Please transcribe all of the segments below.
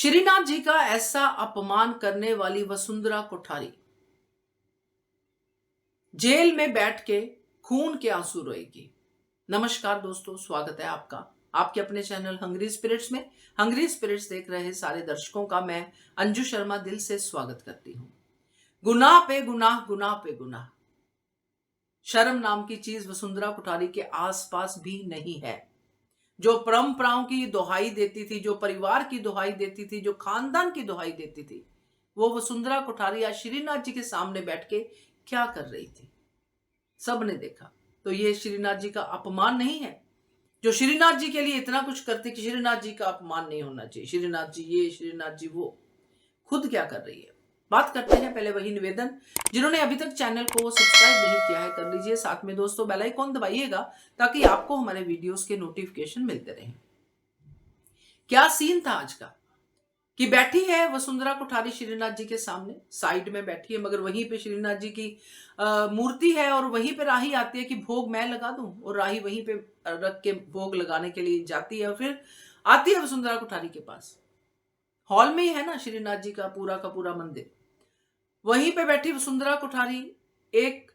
श्रीनाथ जी का ऐसा अपमान करने वाली वसुंधरा कोठारी जेल में बैठ के खून के आंसू रोएगी। नमस्कार दोस्तों, स्वागत है आपका आपके अपने चैनल हंग्री स्पिरिट्स में। हंग्री स्पिरिट्स देख रहे सारे दर्शकों का मैं अंजू शर्मा दिल से स्वागत करती हूं। गुनाह पे गुनाह, गुनाह पे गुनाह। शर्म नाम की चीज वसुंधरा कोठारी के आसपास भी नहीं है। जो परंपराओं की दुहाई देती थी, जो परिवार की दुहाई देती थी, जो खानदान की दुहाई देती थी, वो वसुंधरा कोठारी आज श्रीनाथ जी के सामने बैठ के क्या कर रही थी, सबने देखा। तो ये श्रीनाथ जी का अपमान नहीं है? जो श्रीनाथ जी के लिए इतना कुछ करते कि श्रीनाथ जी का अपमान नहीं होना चाहिए, श्रीनाथ जी ये, श्रीनाथ जी वो, खुद क्या कर रही है, बात करते हैं। पहले वही निवेदन, जिन्होंने अभी तक चैनल को सब्सक्राइब नहीं किया है कर लीजिए, साथ में दोस्तों बेल आइकॉन दबाइएगा ताकि आपको हमारे वीडियोस के नोटिफिकेशन मिलते रहें। क्या सीन था आज का कि बैठी है वसुंधरा कोठारी श्रीनाथ जी के सामने, साइड में बैठी है, मगर वहीं पे श्रीनाथ जी की मूर्ति है और वहीं पे राही आती है कि भोग मैं लगा दूं, और राही वहीं पे रख के भोग लगाने के लिए जाती है और फिर आती है वसुंधरा कोठारी के पास। हॉल में ही है ना श्रीनाथ जी का पूरा मंदिर। वहीं पे बैठी वसुंधरा कोठारी एक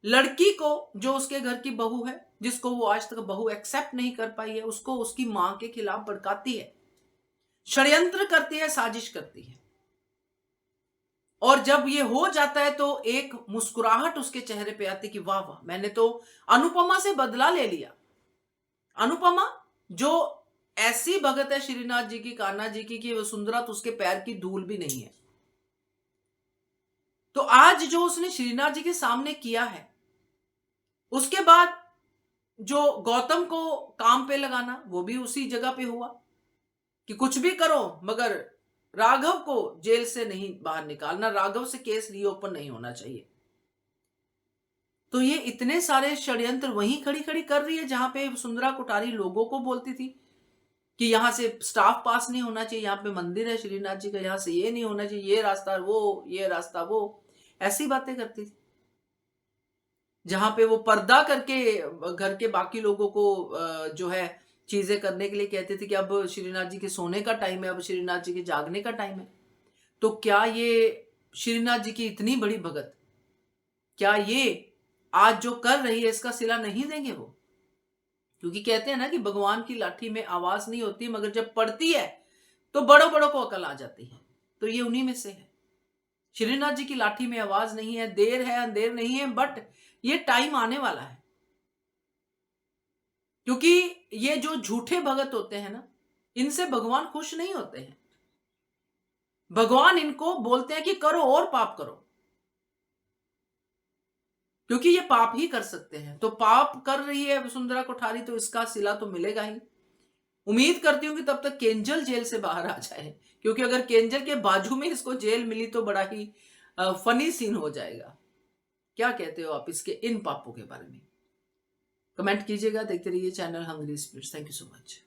लड़की को, जो उसके घर की बहू है, जिसको वो आज तक बहू एक्सेप्ट नहीं कर पाई है, उसको उसकी मां के खिलाफ भड़काती है, षड्यंत्र करती है, साजिश करती है। और जब ये हो जाता है तो एक मुस्कुराहट उसके चेहरे पे आती कि वाह वाह, मैंने तो अनुपमा से बदला ले लिया। अनुपमा जो ऐसी भगत है श्रीनाथ जी की, कान्हा जी की, कि वसुंधरा तो उसके पैर की धूल भी नहीं है। तो आज जो उसने श्रीनाथ जी के सामने किया है, उसके बाद जो गौतम को काम पे लगाना, वो भी उसी जगह पे हुआ कि कुछ भी करो मगर राघव को जेल से नहीं बाहर निकालना, राघव से केस रीओपन नहीं होना चाहिए। तो ये इतने सारे षड्यंत्र वहीं खड़ी खड़ी कर रही है जहां पे वसुंधरा कोठारी लोगों को बोलती थी कि यहां से स्टाफ पास नहीं होना चाहिए, यहां पे मंदिर है श्रीनाथ जी का, यहां से ये नहीं होना चाहिए, ये रास्ता वो, ये रास्ता वो, ऐसी बातें करती थी। जहां पे वो पर्दा करके घर के बाकी लोगों को जो है चीजें करने के लिए कहते थे कि अब श्रीनाथ जी के सोने का टाइम है, अब श्रीनाथ जी के जागने का टाइम है। तो क्या ये श्रीनाथ जी की इतनी बड़ी भगत, क्या ये आज जो कर रही है इसका सिला नहीं देंगे वो? क्योंकि कहते हैं ना कि भगवान की लाठी में आवाज नहीं होती, मगर जब पड़ती है तो बड़ों बड़ों को अकल आ जाती है। तो ये उन्हीं में से है। श्रीनाथ जी की लाठी में आवाज नहीं है, देर है अंधेर नहीं है, बट ये टाइम आने वाला है। क्योंकि ये जो झूठे भगत होते हैं ना, इनसे भगवान खुश नहीं होते हैं। भगवान इनको बोलते हैं कि करो और पाप करो, क्योंकि ये पाप ही कर सकते हैं। तो पाप कर रही है वसुंधरा कोठारी, तो इसका सिला तो मिलेगा ही। उम्मीद करती हूं कि तब तक केंजल जेल से बाहर आ जाए, क्योंकि अगर केंजल के बाजू में इसको जेल मिली तो बड़ा ही फनी सीन हो जाएगा। क्या कहते हो आप इसके इन पापों के बारे में? कमेंट कीजिएगा। देखते रहिए channel Hungry Spirits. Thank you so much.